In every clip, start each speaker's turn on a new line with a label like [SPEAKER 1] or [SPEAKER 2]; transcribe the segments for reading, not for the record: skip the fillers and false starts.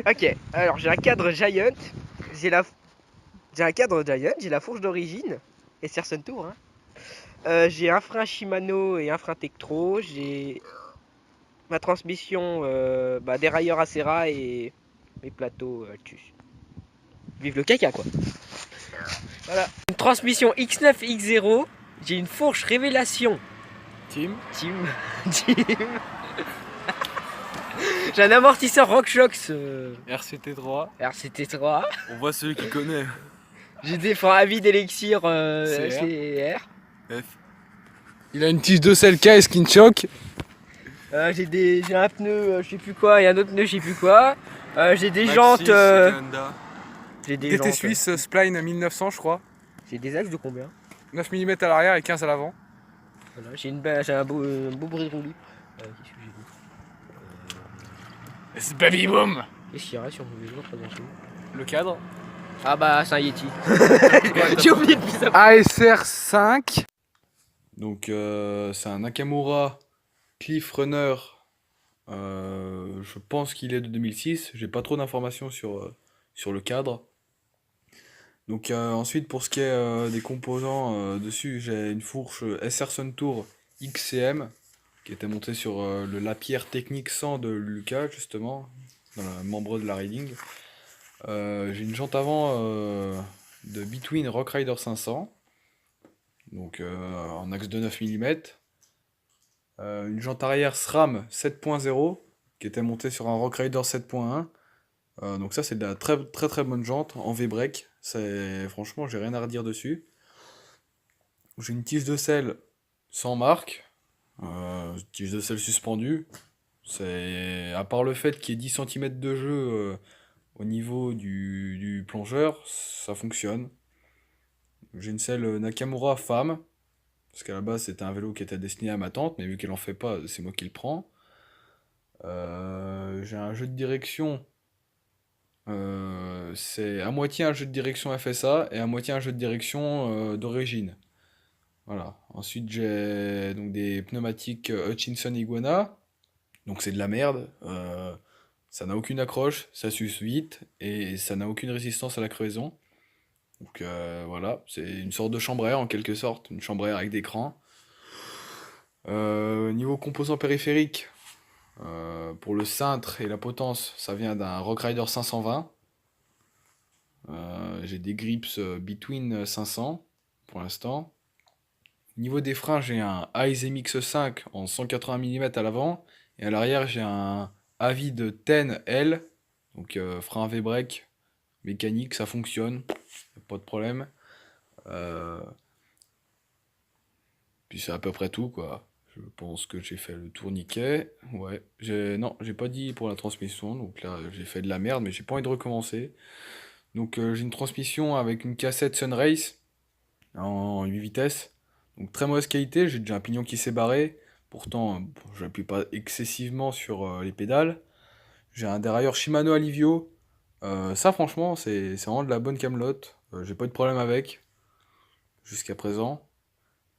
[SPEAKER 1] Ok, alors j'ai un cadre Giant, j'ai la fourche d'origine, et Serson Tour. Hein. J'ai un frein Shimano et un frein Tektro, j'ai ma transmission dérailleur Acera et mes plateaux Altus. Vive le caca quoi. Voilà. Une transmission X9 X0, j'ai une fourche Révélation. Team. J'ai un amortisseur RockShox RCT3.
[SPEAKER 2] On voit celui qui connaît.
[SPEAKER 1] J'ai des freins Avid Elixir CR.
[SPEAKER 2] F.
[SPEAKER 3] Il a une tige de sel K Skin Shock.
[SPEAKER 1] J'ai un pneu je sais plus quoi et un autre pneu je sais plus quoi. J'ai des
[SPEAKER 2] Maxis,
[SPEAKER 1] jantes J'ai des
[SPEAKER 3] DT
[SPEAKER 1] jantes.
[SPEAKER 3] Suisse Spline 1900 je crois.
[SPEAKER 1] J'ai des axes de combien?
[SPEAKER 3] 9 mm à l'arrière et 15 à l'avant.
[SPEAKER 1] Voilà, j'ai un beau bruit de roulis. Qu'est-ce que j'ai dit?
[SPEAKER 3] C'est Baby Boom.
[SPEAKER 1] Qu'est-ce qu'il y a sur mon vélo, pas grand-chose.
[SPEAKER 3] Le cadre.
[SPEAKER 1] Ah bah c'est un Yeti. J'ai oublié de ça.
[SPEAKER 3] ASR 5. Donc c'est un Nakamura Cliff Runner. Je pense qu'il est de 2006. J'ai pas trop d'informations sur le cadre. Donc ensuite pour ce qui est des composants dessus, j'ai une fourche SR Suntour XCM qui était montée sur le Lapierre Technique 100 de Lucas justement, dans le membre de la Riding. J'ai une jante avant de Between Rock Rider 500, donc en axe de 9 mm. Une jante arrière SRAM 7.0 qui était montée sur un Rock Rider 7.1. Donc ça c'est de la très bonne jante en V-brake. Franchement j'ai rien à redire dessus. J'ai une tige de selle sans marque, tige de selle suspendue. C'est à part le fait qu'il y ait 10 cm de jeu au niveau du plongeur, ça fonctionne. J'ai une selle Nakamura femme, parce qu'à la base c'était un vélo qui était destiné à ma tante, mais vu qu'elle en fait pas, c'est moi qui le prends. J'ai un jeu de direction, c'est à moitié un jeu de direction FSA et à moitié un jeu de direction d'origine. Voilà. Ensuite j'ai donc des pneumatiques Hutchinson Iguana, donc c'est de la merde. Ça n'a aucune accroche, ça s'use vite et ça n'a aucune résistance à la crevaison. Donc voilà, c'est une sorte de chambre à air en quelque sorte, une chambre à air avec des crans. Niveau composants périphériques, pour le cintre et la potence, ça vient d'un Rock Rider 520. J'ai des grips Between 500 pour l'instant. Niveau des freins, j'ai un Aize MX5 en 180 mm à l'avant et à l'arrière j'ai un Avid 10L, donc frein V-brake mécanique, ça fonctionne, pas de problème. Puis c'est à peu près tout quoi. Je pense que j'ai fait le tourniquet. Ouais, non, j'ai pas dit pour la transmission, donc là j'ai fait de la merde, mais j'ai pas envie de recommencer. Donc j'ai une transmission avec une cassette Sunrace en 8 vitesses. Donc très mauvaise qualité, j'ai déjà un pignon qui s'est barré. Pourtant, je n'appuie pas excessivement sur les pédales. J'ai un dérailleur Shimano Alivio. Ça franchement, c'est vraiment de la bonne camelote. J'ai pas eu de problème avec, jusqu'à présent.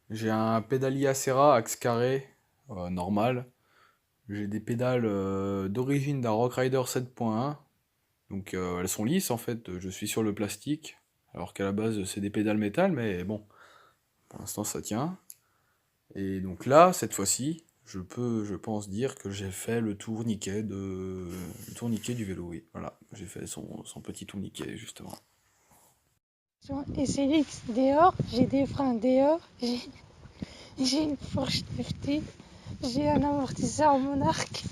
[SPEAKER 3] J'ai un pédalier Acera axe carré, normal. J'ai des pédales d'origine d'un Rock Rider 7.1. Donc elles sont lisses en fait, je suis sur le plastique. Alors qu'à la base c'est des pédales métal, mais bon, pour l'instant ça tient. Et donc là, cette fois-ci, je pense dire que j'ai fait le tourniquet du vélo, oui. Voilà, j'ai fait son petit tourniquet, justement.
[SPEAKER 2] Et c'est X dehors, j'ai des freins dehors, j'ai une fourche FT, j'ai un amortisseur Monarch.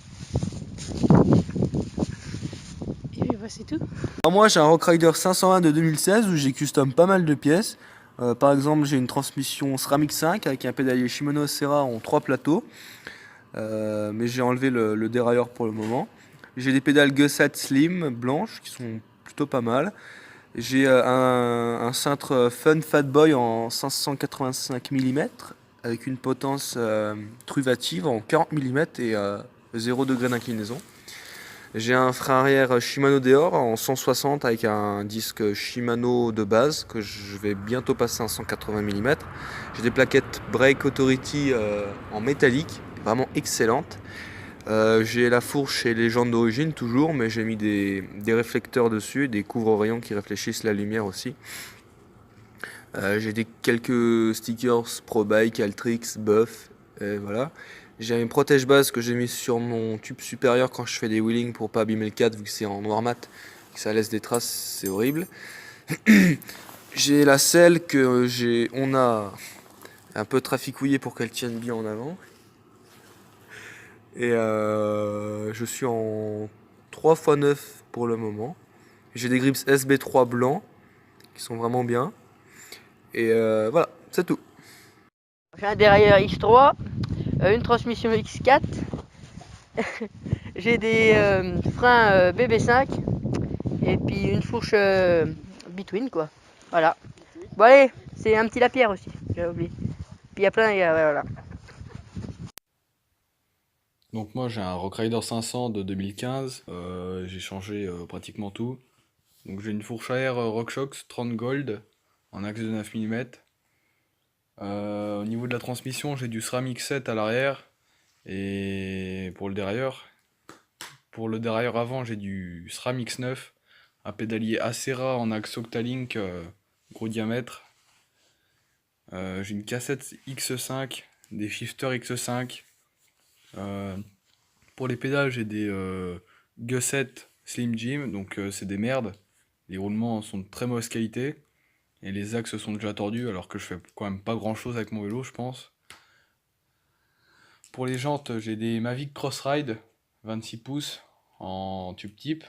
[SPEAKER 2] Et puis bah c'est tout.
[SPEAKER 4] Alors moi j'ai un Rock Rider 501 de 2016 où j'ai custom pas mal de pièces. Par exemple j'ai une transmission SRAM X5 avec un pédalier Shimano Acera en 3 plateaux. Mais j'ai enlevé le dérailleur pour le moment. J'ai des pédales Gussat Slim blanches qui sont plutôt pas mal. J'ai un cintre Fun Fat Boy en 585 mm avec une potence truvative en 40 mm et 0 degré d'inclinaison. J'ai un frein arrière Shimano Deore en 160 avec un disque Shimano de base que je vais bientôt passer en 180 mm. J'ai des plaquettes Brake Authority en métallique, vraiment excellentes. J'ai la fourche et les jantes d'origine toujours, mais j'ai mis des réflecteurs dessus, des couvre-rayons qui réfléchissent la lumière aussi. J'ai quelques stickers ProBike, Altrix, Buff, et voilà. J'ai une protège base que j'ai mis sur mon tube supérieur quand je fais des wheelings pour pas abîmer le cadre vu que c'est en noir mat, que ça laisse des traces, c'est horrible. J'ai la selle que on a un peu traficouillée pour qu'elle tienne bien en avant. Et je suis en 3x9 pour le moment. J'ai des grips SB3 blancs qui sont vraiment bien. Et voilà, c'est tout.
[SPEAKER 5] J'ai un dérailleur X3, une transmission X4, j'ai des freins BB5 Et puis une fourche between quoi. Voilà. Bon allez, c'est un petit Lapierre aussi, j'ai oublié. Puis il y a plein, voilà.
[SPEAKER 3] Donc moi j'ai un Rockrider 500 de 2015, j'ai changé pratiquement tout. Donc j'ai une fourche à air RockShox 30 Gold en axe de 9 mm. Au niveau de la transmission, j'ai du SRAM X7 à l'arrière et pour le dérailleur avant, j'ai du SRAM X9, un pédalier Acera en axe Octalink gros diamètre. J'ai une cassette X5, des shifters X5. Pour les pédales, j'ai des Gusset Slim Jim, donc c'est des merdes. Les roulements sont de très mauvaise qualité et les axes sont déjà tordus alors que je fais quand même pas grand chose avec mon vélo, je pense. Pour les jantes, j'ai des Mavic Crossride 26 pouces en tube type.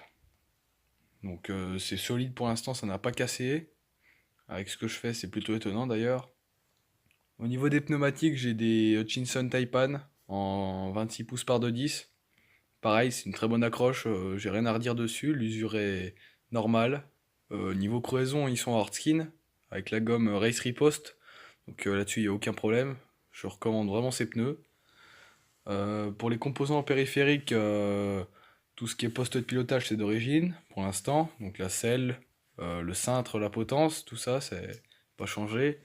[SPEAKER 3] Donc c'est solide pour l'instant, ça n'a pas cassé. Avec ce que je fais, c'est plutôt étonnant d'ailleurs. Au niveau des pneumatiques, j'ai des Hutchinson Taipan en 26 pouces par 2,10. Pareil, c'est une très bonne accroche, j'ai rien à redire dessus, l'usure est normale. Niveau crevaison, ils sont hard skin, avec la gomme Race Riposte, donc là-dessus il n'y a aucun problème. Je recommande vraiment ces pneus. Pour les composants périphériques, tout ce qui est poste de pilotage c'est d'origine pour l'instant, donc la selle, le cintre, la potence, tout ça c'est pas changé.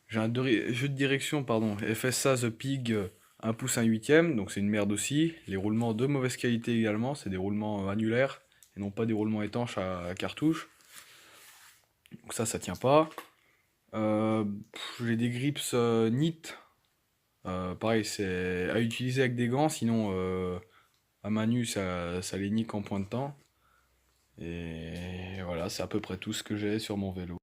[SPEAKER 3] J'ai un jeu de direction, pardon, FSA The Pig 1 pouce 1 huitième, donc c'est une merde aussi. Les roulements de mauvaise qualité également, c'est des roulements annulaires et non pas des roulements étanches à cartouche. Donc ça tient pas. J'ai des grips NIT. Pareil, c'est à utiliser avec des gants, sinon à main nue ça les nique en point de temps. Et voilà, c'est à peu près tout ce que j'ai sur mon vélo.